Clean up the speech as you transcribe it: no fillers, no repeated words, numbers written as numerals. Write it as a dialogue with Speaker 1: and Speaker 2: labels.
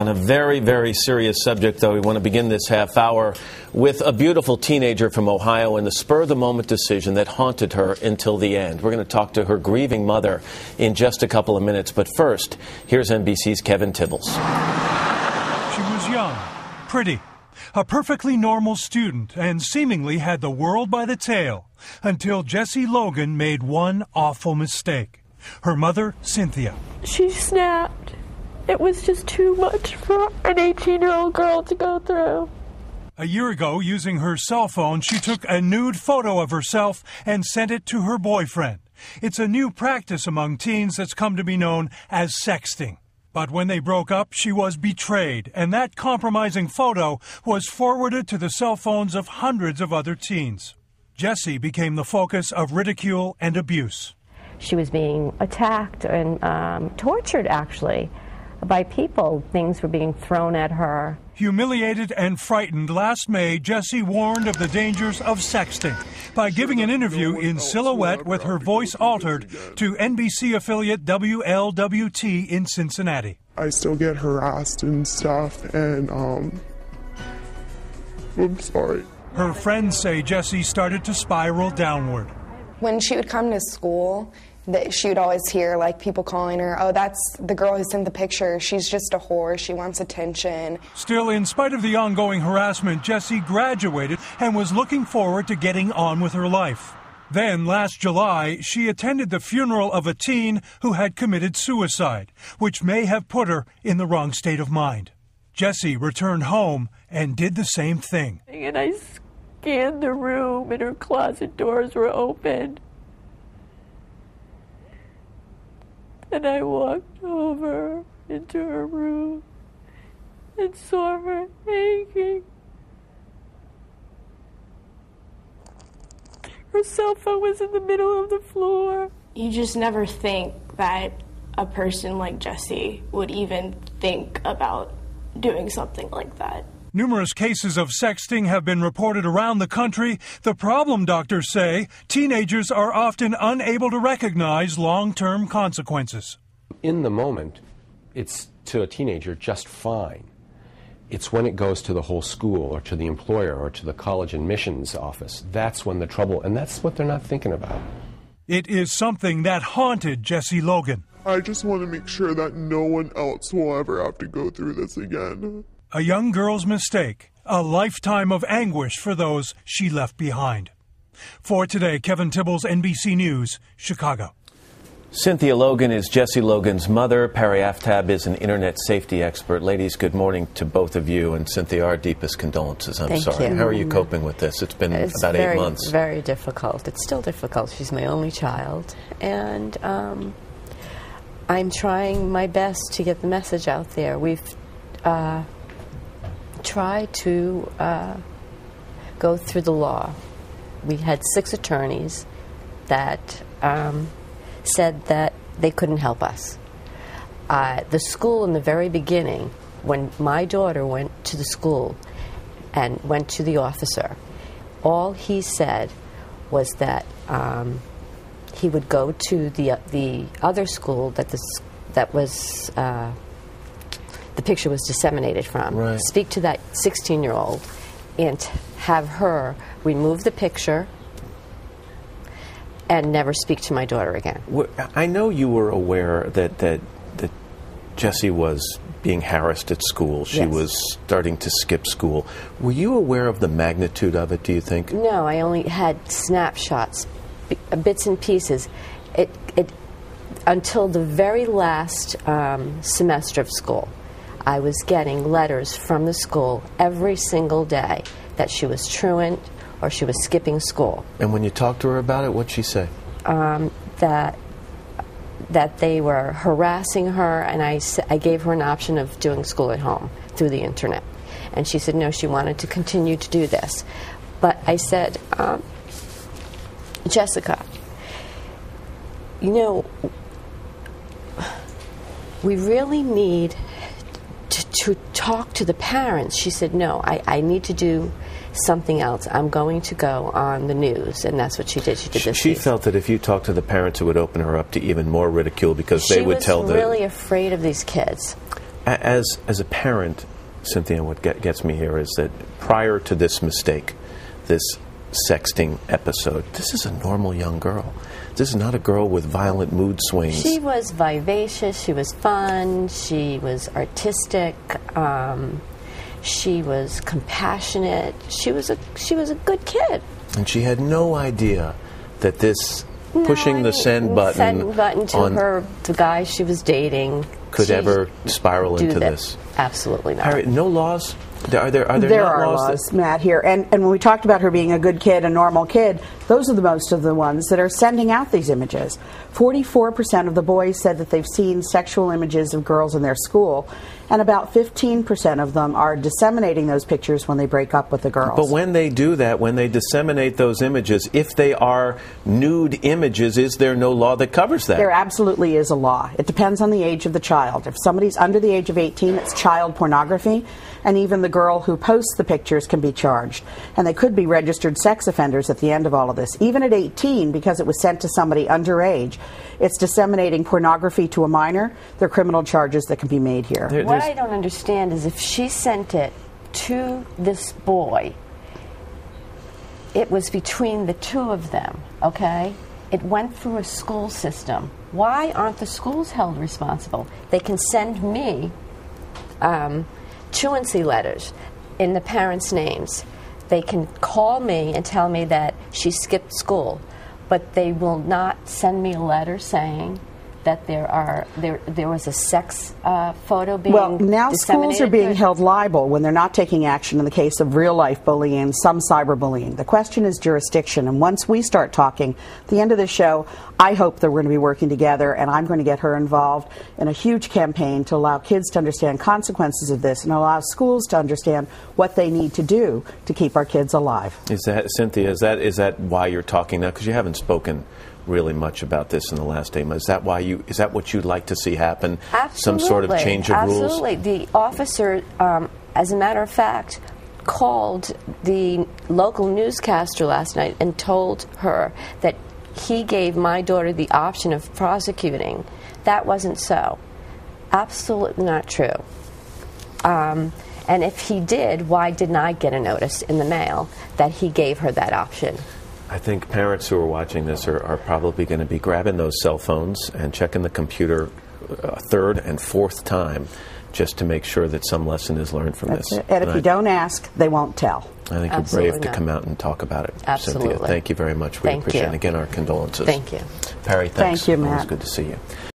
Speaker 1: On a very, very serious subject, though, we want to begin this half hour with a beautiful teenager from Ohio and the spur-of-the-moment decision that haunted her until the end. We're going to talk to her grieving mother in just a couple of minutes. But first, here's NBC's Kevin Tibbles.
Speaker 2: She was young, pretty, a perfectly normal student, and seemingly had the world by the tail until Jessie Logan made one awful mistake. Her mother, Cynthia.
Speaker 3: She snapped. It was just too much for an 18-year-old girl to go through.
Speaker 2: A year ago, using her cell phone, she took a nude photo of herself and sent it to her boyfriend. It's a new practice among teens that's come to be known as sexting. But when they broke up, she was betrayed, and that compromising photo was forwarded to the cell phones of hundreds of other teens. Jessie became the focus of ridicule and abuse.
Speaker 3: She was being attacked and tortured, actually, by people. Things were being thrown at her.
Speaker 2: Humiliated and frightened, last May, Jessie warned of the dangers of sexting by giving an interview in silhouette with her voice altered to NBC affiliate WLWT in Cincinnati.
Speaker 4: I still get harassed and stuff, and I'm sorry.
Speaker 2: Her friends say Jessie started to spiral downward.
Speaker 5: When she would come to school, she would always hear like people calling her, "Oh, that's the girl who sent the picture. She's just a whore. She wants attention."
Speaker 2: Still, in spite of the ongoing harassment, Jessie graduated and was looking forward to getting on with her life. Then, last July, she attended the funeral of a teen who had committed suicide, which may have put her in the wrong state of mind. Jessie returned home and did the same thing.
Speaker 3: And I scanned the room, and her closet doors were open. And I walked over into her room and saw her hanging. Her cell phone was in the middle of the floor.
Speaker 6: You just never think that a person like Jessie would even think about doing something like that.
Speaker 2: Numerous cases of sexting have been reported around the country. The problem, doctors say, teenagers are often unable to recognize long-term consequences.
Speaker 7: In the moment, it's to a teenager just fine. It's when it goes to the whole school or to the employer or to the college admissions office. That's when the trouble, and that's what they're not thinking about.
Speaker 2: It is something that haunted Jessie Logan.
Speaker 4: I just want to make sure that no one else will ever have to go through this again.
Speaker 2: A young girl's mistake, a lifetime of anguish for those she left behind. For today, Kevin Tibbles, NBC News, Chicago.
Speaker 1: Cynthia Logan is Jessie Logan's mother. Perry Aftab is an internet safety expert. Ladies, good morning to both of you. And Cynthia, our deepest condolences. I'm
Speaker 8: Thank
Speaker 1: sorry.
Speaker 8: you.
Speaker 1: How are you coping with this? It's been about 8 months.
Speaker 8: It's very difficult. It's still difficult. She's my only child. And I'm trying my best to get the message out there. We've tried to go through the law. We had 6 attorneys that said that they couldn't help us. The school in the very beginning, when my daughter went to the school and went to the officer, all he said was that he would go to the other school that was the picture was disseminated from,
Speaker 1: right.
Speaker 8: Speak to that 16-year-old and have her remove the picture and never speak to my daughter again.
Speaker 1: I know you were aware that Jessie was being harassed at school. She
Speaker 8: Yes.
Speaker 1: was starting to skip school. Were you aware of the magnitude of it, do you think?
Speaker 8: No, I only had snapshots, bits and pieces. It until the very last semester of school, I was getting letters from the school every single day that she was truant or she was skipping school.
Speaker 1: And when you talked to her about it, what'd she say?
Speaker 8: That they were harassing her, and I gave her an option of doing school at home through the internet. And she said no, she wanted to continue to do this. But I said, Jessica, you know, we really need to talk to the parents. She said, no, I need to do something else. I'm going to go on the news. And that's what she did. She did this.
Speaker 1: She felt that if you talked to the parents, it would open her up to even more ridicule because they would tell the...
Speaker 8: She was really afraid of these kids.
Speaker 1: As a parent, Cynthia, what gets me here is that prior to this mistake, this sexting episode, this is a normal young girl. This is not a girl with violent mood swings.
Speaker 8: She was vivacious. She was fun. She was artistic. She was compassionate. She was a good kid.
Speaker 1: And she had no idea that this pushing the send button
Speaker 8: to
Speaker 1: on
Speaker 8: the guy she was dating
Speaker 1: could ever spiral into
Speaker 8: that.
Speaker 1: This.
Speaker 8: Absolutely not.
Speaker 1: Harry, no laws? Are there
Speaker 9: There
Speaker 1: not
Speaker 9: are
Speaker 1: laws,
Speaker 9: laws, Matt, here. And when we talked about her being a good kid, a normal kid, those are the most of the ones that are sending out these images. 44% of the boys said that they've seen sexual images of girls in their school, and about 15% of them are disseminating those pictures when they break up with the girls.
Speaker 1: But when they do that, when they disseminate those images, if they are nude images, is there no law that covers that?
Speaker 9: There absolutely is a law. It depends on the age of the child. If somebody's under the age of 18, it's child pornography, and even the girl who posts the pictures can be charged. And they could be registered sex offenders at the end of all of this. Even at 18, because it was sent to somebody underage, it's disseminating pornography to a minor. There are criminal charges that can be made here.
Speaker 8: What I don't understand is if she sent it to this boy, it was between the two of them, okay? It went through a school system. Why aren't the schools held responsible? They can send me truancy letters in the parents' names. They can call me and tell me that she skipped school, but they will not send me a letter saying that there was a sex photo being
Speaker 9: Well, now schools are being
Speaker 8: there.
Speaker 9: held liable when they're not taking action in the case of real-life bullying and some cyberbullying. The question is jurisdiction, and once we start talking, at the end of the show, I hope that we're going to be working together, and I'm going to get her involved in a huge campaign to allow kids to understand consequences of this and allow schools to understand what they need to do to keep our kids alive.
Speaker 1: Is that, Cynthia, is that why you're talking now? Because you haven't spoken really much about this in the last 8 months. Is that what you'd like to see happen?
Speaker 8: Absolutely.
Speaker 1: Some sort of change of rules?
Speaker 8: Absolutely. The officer, as a matter of fact, called the local newscaster last night and told her that he gave my daughter the option of prosecuting. That wasn't so. Absolutely not true. And if he did, why didn't I get a notice in the mail that he gave her that option?
Speaker 1: I think parents who are watching this are probably going to be grabbing those cell phones and checking the computer a third and fourth time just to make sure that some lesson is learned from this.
Speaker 9: And if you don't ask, they won't tell.
Speaker 1: I think
Speaker 8: Absolutely
Speaker 1: you're brave to come out and talk about it.
Speaker 8: Absolutely.
Speaker 1: Cynthia, thank you very much. We appreciate it. And again, our condolences.
Speaker 8: Thank you.
Speaker 1: Perry, thanks.
Speaker 9: Thank you, Matt.
Speaker 1: Always good to see you.